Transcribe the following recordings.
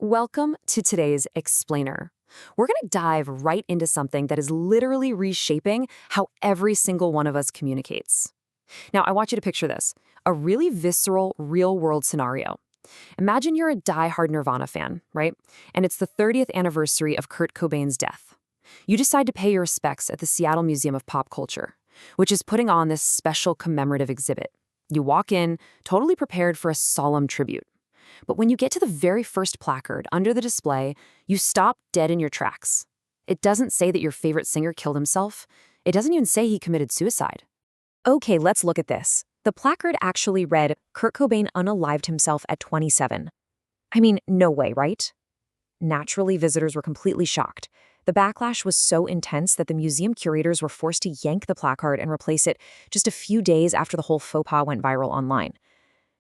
Welcome to today's Explainer. We're going to dive right into something that is literally reshaping how every single one of us communicates. Now, I want you to picture this, a really visceral, real-world scenario. Imagine you're a die-hard Nirvana fan, right? And it's the 30th anniversary of Kurt Cobain's death. You decide to pay your respects at the Seattle Museum of Pop Culture, which is putting on this special commemorative exhibit. You walk in, totally prepared for a solemn tribute. But when you get to the very first placard under the display, you stop dead in your tracks. It doesn't say that your favorite singer killed himself. It doesn't even say he committed suicide. Okay, let's look at this. The placard actually read, "Kurt Cobain unalived himself at 27. I mean, no way, right? Naturally, visitors were completely shocked. The backlash was so intense that the museum curators were forced to yank the placard and replace it just a few days after the whole faux pas went viral online.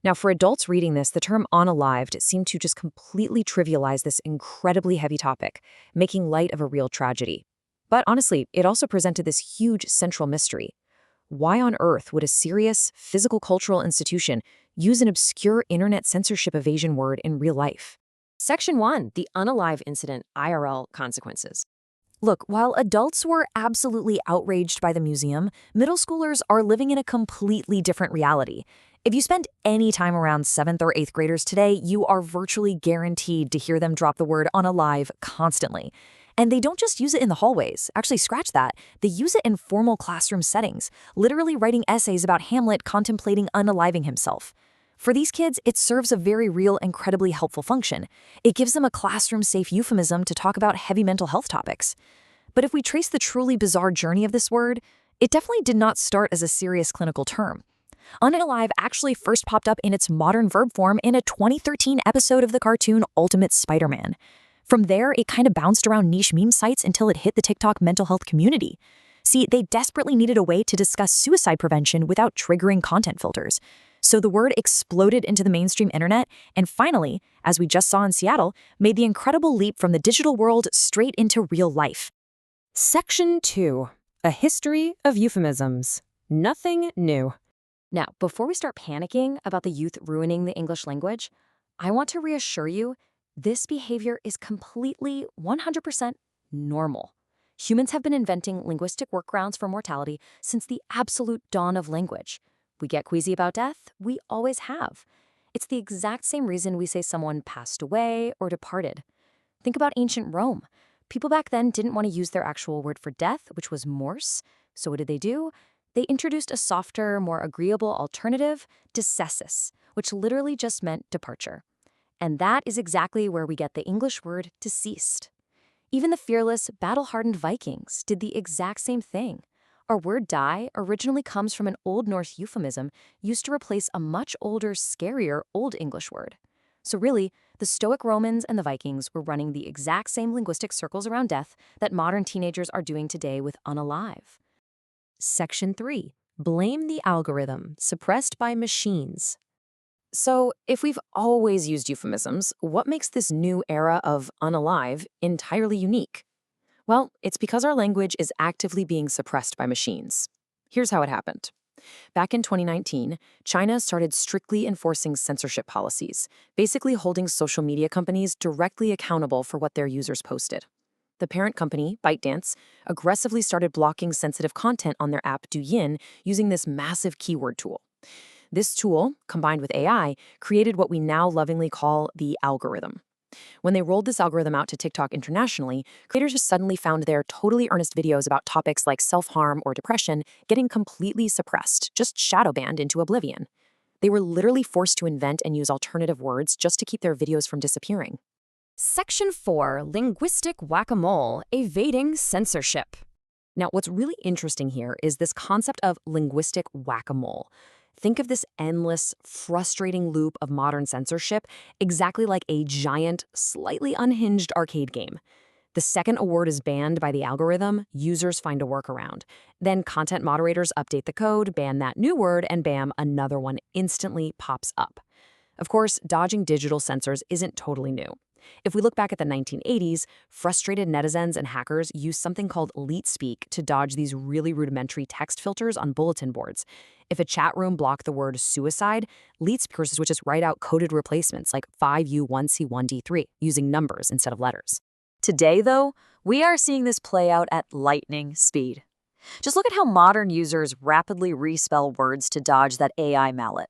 Now, for adults reading this, the term unalived seemed to just completely trivialize this incredibly heavy topic, making light of a real tragedy. But honestly, it also presented this huge central mystery. Why on earth would a serious, physical cultural institution use an obscure internet censorship evasion word in real life? Section 1, the unalive incident, IRL consequences. Look, while adults were absolutely outraged by the museum, middle schoolers are living in a completely different reality. If you spend any time around 7th or 8th graders today, you are virtually guaranteed to hear them drop the word unalive constantly. And they don't just use it in the hallways. Actually, scratch that. They use it in formal classroom settings, literally writing essays about Hamlet contemplating unaliving himself. For these kids, it serves a very real, incredibly helpful function. It gives them a classroom-safe euphemism to talk about heavy mental health topics. But if we trace the truly bizarre journey of this word, it definitely did not start as a serious clinical term. Unalive actually first popped up in its modern verb form in a 2013 episode of the cartoon Ultimate Spider-Man. From there, it kind of bounced around niche meme sites until it hit the TikTok mental health community. See, they desperately needed a way to discuss suicide prevention without triggering content filters. So the word exploded into the mainstream internet and finally, as we just saw in Seattle, made the incredible leap from the digital world straight into real life. Section 2, a history of euphemisms. Nothing new. Now, before we start panicking about the youth ruining the English language, I want to reassure you, this behavior is completely 100% normal. Humans have been inventing linguistic workarounds for mortality since the absolute dawn of language. We get queasy about death, we always have. It's the exact same reason we say someone passed away or departed. Think about ancient Rome. People back then didn't want to use their actual word for death, which was morse. So what did they do? They introduced a softer, more agreeable alternative, decessus, which literally just meant departure. And that is exactly where we get the English word deceased. Even the fearless, battle-hardened Vikings did the exact same thing. Our word die originally comes from an Old Norse euphemism used to replace a much older, scarier Old English word. So really, the Stoic Romans and the Vikings were running the exact same linguistic circles around death that modern teenagers are doing today with unalive. Section 3, blame the algorithm, suppressed by machines. So, if we've always used euphemisms, what makes this new era of unalive entirely unique? Well, it's because our language is actively being suppressed by machines. Here's how it happened. Back in 2019, China started strictly enforcing censorship policies, basically holding social media companies directly accountable for what their users posted. The parent company, ByteDance, aggressively started blocking sensitive content on their app Douyin using this massive keyword tool. This tool, combined with AI, created what we now lovingly call the algorithm. When they rolled this algorithm out to TikTok internationally, creators just suddenly found their totally earnest videos about topics like self-harm or depression getting completely suppressed, just shadow banned into oblivion. They were literally forced to invent and use alternative words just to keep their videos from disappearing. Section 4, linguistic whack-a-mole, evading censorship. Now, what's really interesting here is this concept of linguistic whack-a-mole. Think of this endless, frustrating loop of modern censorship exactly like a giant, slightly unhinged arcade game. The second a word is banned by the algorithm, users find a workaround. Then content moderators update the code, ban that new word, and bam, another one instantly pops up. Of course, dodging digital censors isn't totally new. If we look back at the 1980s, frustrated netizens and hackers used something called Algospeak to dodge these really rudimentary text filters on bulletin boards. If a chat room blocked the word suicide, Algospeakers would just write out coded replacements like 5U1C1D3 using numbers instead of letters. Today, though, we are seeing this play out at lightning speed. Just look at how modern users rapidly respell words to dodge that AI mallet.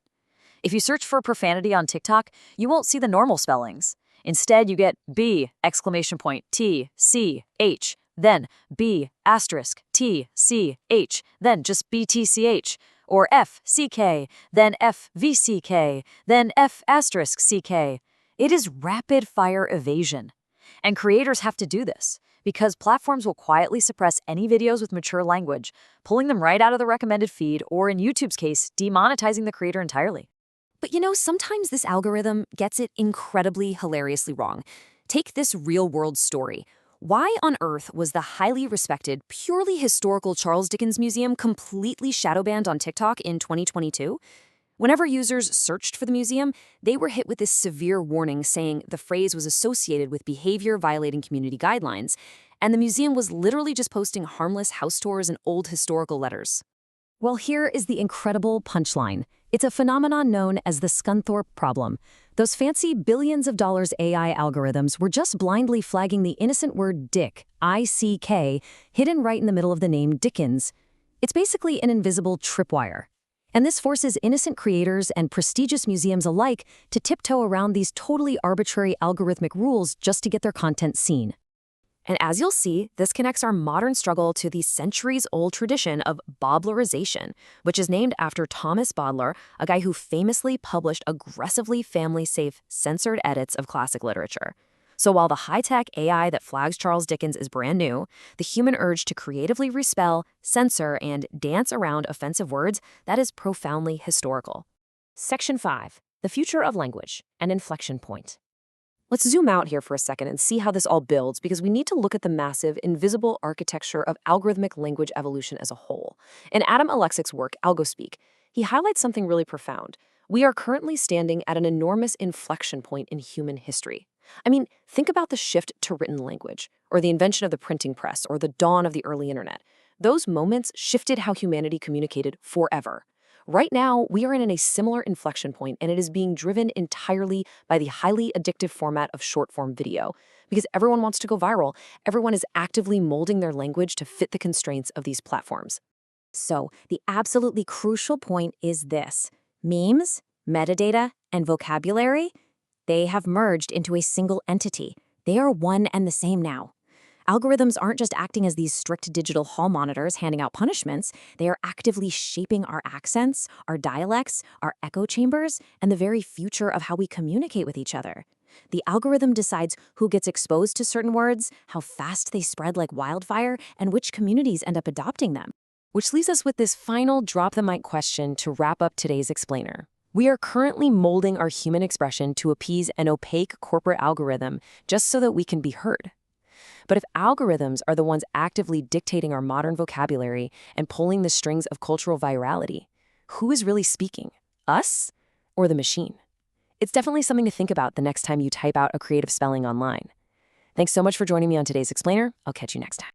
If you search for profanity on TikTok, you won't see the normal spellings. Instead, you get B, exclamation point, T, C, H, then B, asterisk, T, C, H, then just BTCH, or F, CK, then F, VCK, then F, asterisk, CK. It is rapid-fire evasion. And creators have to do this, because platforms will quietly suppress any videos with mature language, pulling them right out of the recommended feed, or in YouTube's case, demonetizing the creator entirely. But sometimes this algorithm gets it incredibly hilariously wrong. Take this real-world story. Why on earth was the highly respected, purely historical Charles Dickens Museum completely shadow-banned on TikTok in 2022? Whenever users searched for the museum, they were hit with this severe warning saying the phrase was associated with behavior violating community guidelines, and the museum was literally just posting harmless house tours and old historical letters. Well, here is the incredible punchline. It's a phenomenon known as the Scunthorpe problem. Those fancy billions of dollars AI algorithms were just blindly flagging the innocent word Dick, I-C-K, hidden right in the middle of the name Dickens. It's basically an invisible tripwire. And this forces innocent creators and prestigious museums alike to tiptoe around these totally arbitrary algorithmic rules just to get their content seen. And as you'll see, this connects our modern struggle to the centuries-old tradition of Bowdlerization, which is named after Thomas Bowdler, a guy who famously published aggressively family-safe, censored edits of classic literature. So while the high-tech AI that flags Charles Dickens is brand new, the human urge to creatively respell, censor, and dance around offensive words, that is profoundly historical. Section 5. The Future of Language, an Inflection Point. Let's zoom out here for a second and see how this all builds, because we need to look at the massive, invisible architecture of algorithmic language evolution as a whole. In Adam Alexic's work, Algospeak, he highlights something really profound. We are currently standing at an enormous inflection point in human history. I mean, think about the shift to written language, or the invention of the printing press, or the dawn of the early internet. Those moments shifted how humanity communicated forever. Right now, we are in a similar inflection point, and it is being driven entirely by the highly addictive format of short-form video. Because everyone wants to go viral, everyone is actively molding their language to fit the constraints of these platforms. So, the absolutely crucial point is this. Memes, metadata, and vocabulary, they have merged into a single entity. They are one and the same now. Algorithms aren't just acting as these strict digital hall monitors handing out punishments. They are actively shaping our accents, our dialects, our echo chambers, and the very future of how we communicate with each other. The algorithm decides who gets exposed to certain words, how fast they spread like wildfire, and which communities end up adopting them. Which leaves us with this final drop-the-mic question to wrap up today's explainer. We are currently molding our human expression to appease an opaque corporate algorithm just so that we can be heard. But if algorithms are the ones actively dictating our modern vocabulary and pulling the strings of cultural virality, who is really speaking, us or the machine? It's definitely something to think about the next time you type out a creative spelling online. Thanks so much for joining me on today's explainer. I'll catch you next time.